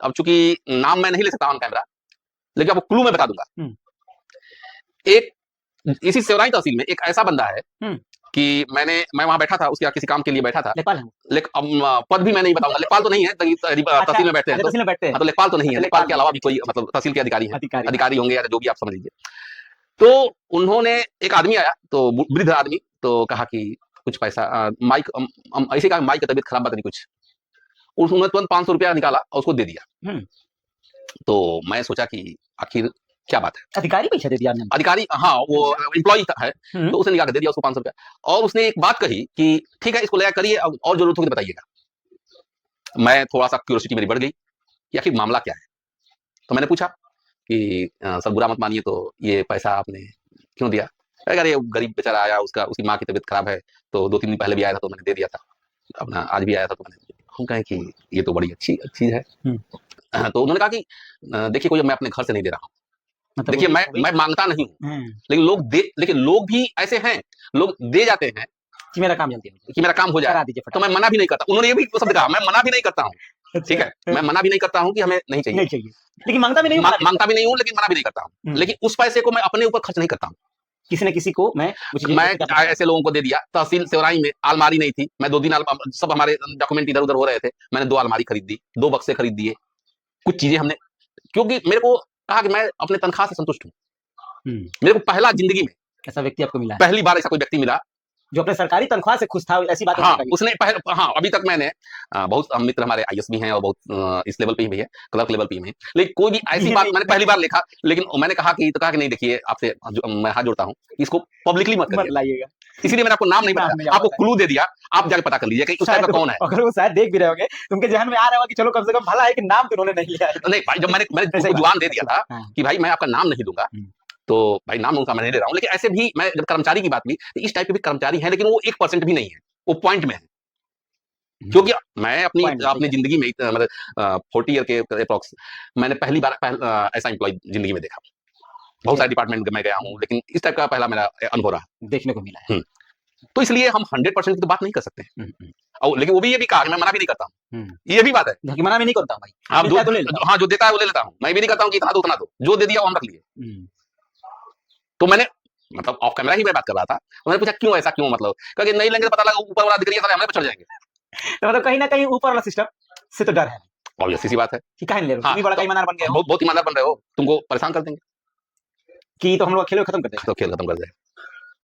अब चूंकि नाम मैं नहीं ले सकता ऑन कैमरा, लेकिन आपको क्लू मैं बता दूंगा। एक इसी सेवराई तहसील में एक ऐसा बंदा है कि मैं वहां बैठा था, उसके यहाँ किसी काम के लिए बैठा था। लेकिन पद भी मैं नहीं बताऊंगा, लेखपाल तो नहीं है, तहसील में बैठते हैं तो लेखपाल तो नहीं है, लेखपाल के अलावा भी कोई मतलब तहसील के अधिकारी हैं, अधिकारी होंगे या जो भी आप समझ लीजिए। तो उन्होंने, एक आदमी आया, तो वृद्ध आदमी, तो कहा कि कुछ पैसा, माइक, ऐसे कहा माइक की तबीयत खराब बात नहीं कुछ, उन्होंने तुरंत 500 रुपया निकाला और उसको दे दिया। तो मैं सोचा कि आखिर क्या बात है, अधिकारी पैसा दे दिया? अधिकारी, हाँ, वो एम्प्लॉय है, तो उसने निकाल के दे दिया उसको 500 रुपया। और उसने एक बात कही कि ठीक है, इसको ले करिए, और जरूरत होगी तो बताइएगा। मैं थोड़ा सा क्यूरियोसिटी मेरी बढ़ गई कि आखिर मामला क्या है। तो मैंने पूछा कि सर बुरा मत मानिए, तो ये पैसा आपने क्यों दिया? अरे गरीब बेचारा आया, उसकी माँ की तबीयत खराब है, तो 2-3 दिन पहले भी आया था तो मैंने दे दिया था, अपना आज भी आया था तो मैंने। हम कहें कि ये तो बड़ी अच्छी चीज है। तो उन्होंने कहा कि देखिए, कोई मैं अपने घर से नहीं दे रहा हूँ, मतलब देखिए मैं मांगता नहीं हूँ, लेकिन लोग भी ऐसे हैं, लोग दे जाते हैं कि मेरा काम जल्दी कि मेरा काम हो जाए, तो मैं मना भी नहीं करता। उन्होंने ये भी शब्द कहा, मैं मना भी नहीं करता हूँ, ठीक है, मैं मना भी नहीं करता हूँ कि हमें नहीं चाहिए, लेकिन मांगता भी नहीं हूँ, लेकिन मना भी नहीं करता हूँ। लेकिन उस पैसे को मैं अपने ऊपर खर्च नहीं करता हूँ, किसी न किसी को मैं ऐसे लोगों को दे दिया। तहसील सेवराई में अलमारी नहीं थी, मैं 2 दिन सब हमारे डॉक्यूमेंट इधर उधर हो रहे थे, मैंने 2 अलमारी खरीद दी, 2 बक्से खरीद दिए, कुछ चीजें हमने, क्योंकि मेरे को कहा कि मैं अपने तनख्वाह से संतुष्ट हूँ। मेरे को पहला जिंदगी में ऐसा व्यक्ति आपको मिला, पहली बार ऐसा कोई व्यक्ति मिला जो अपने सरकारी तनख्वाह से खुश था, ऐसी बात। हाँ, उसने हाँ, अभी तक मैंने बहुत मित्र हमारे आईएएस भी हैं और बहुत इस लेवल पे भी है, क्लर्क लेवल पे भी है, लेकिन कोई भी ऐसी बात मैंने पहली बार लिखा। लेकिन मैंने कहा कि नहीं, देखिए आपसे मैं हाथ जोड़ता हूँ, इसको पब्लिकली मत लाइएगा, इसीलिए मैंने आपको नाम नहीं बताया, आपको क्लू दे दिया, आप जाके पता कर लीजिए कि उस टाइप का कौन है। अगर वो शायद देख भी रहे होंगे, उनके ध्यान में आ रहा होगा कि चलो कम से कम भला है कि नाम तो उन्होंने नहीं लिया है। नहीं भाई, जब मैंने जुबान दे दिया था कि भाई मैं आपका नाम नहीं दूंगा, तो भाई नाम उनका मैं नहीं ले रहा हूँ। लेकिन ऐसे भी मैं जब कर्मचारी की बात की, तो इस टाइप के भी कर्मचारी हैं, लेकिन वो 1% भी नहीं है, वो पॉइंट में है। क्योंकि मैं अपनी जिंदगी में मतलब 40 ईयर के अप्रॉक्स मैंने पहली बार ऐसा एम्प्लॉय जिंदगी में देखा। बहुत सारे डिपार्टमेंट में गया हूँ, लेकिन इस टाइप का पहला मेरा अनुभव रहा, देखने को मिला है। तो इसलिए हम 100% की तो बात नहीं कर सकते, और लेकिन वो भी ये भी कहा कि मैं मना भी नहीं करता हूँ, ये भी बात है, मना भी नहीं करता भाई, हाँ, जो देता है वो ले लेता हूँ, मैं भी नहीं करता हूँ कि इतना दो उतना दो, जो दे दिया वो हम रख लिए। तो मैंने मतलब ऑफ कैमरा ही मैं बात कर रहा था, मैंने पूछा क्यों ऐसा, क्यों, मतलब क्योंकि नहीं लेंगे तो पता लगा ऊपर वाला अधिकारी सारे हमारे पे चढ़ जाएंगे। तो मतलब कहीं ना कहीं ऊपर वाला सिस्टम से तो डर है, ऑब्वियस सी बात है कि काहे ले रहे हो, बड़ा ईमानदार बन गए हो, बहुत ईमानदार बन रहे हो, तुमको परेशान कर देंगे कि तो हम लोग खेल खत्म कर देंगे, तो खेल खत्म कर देंगे।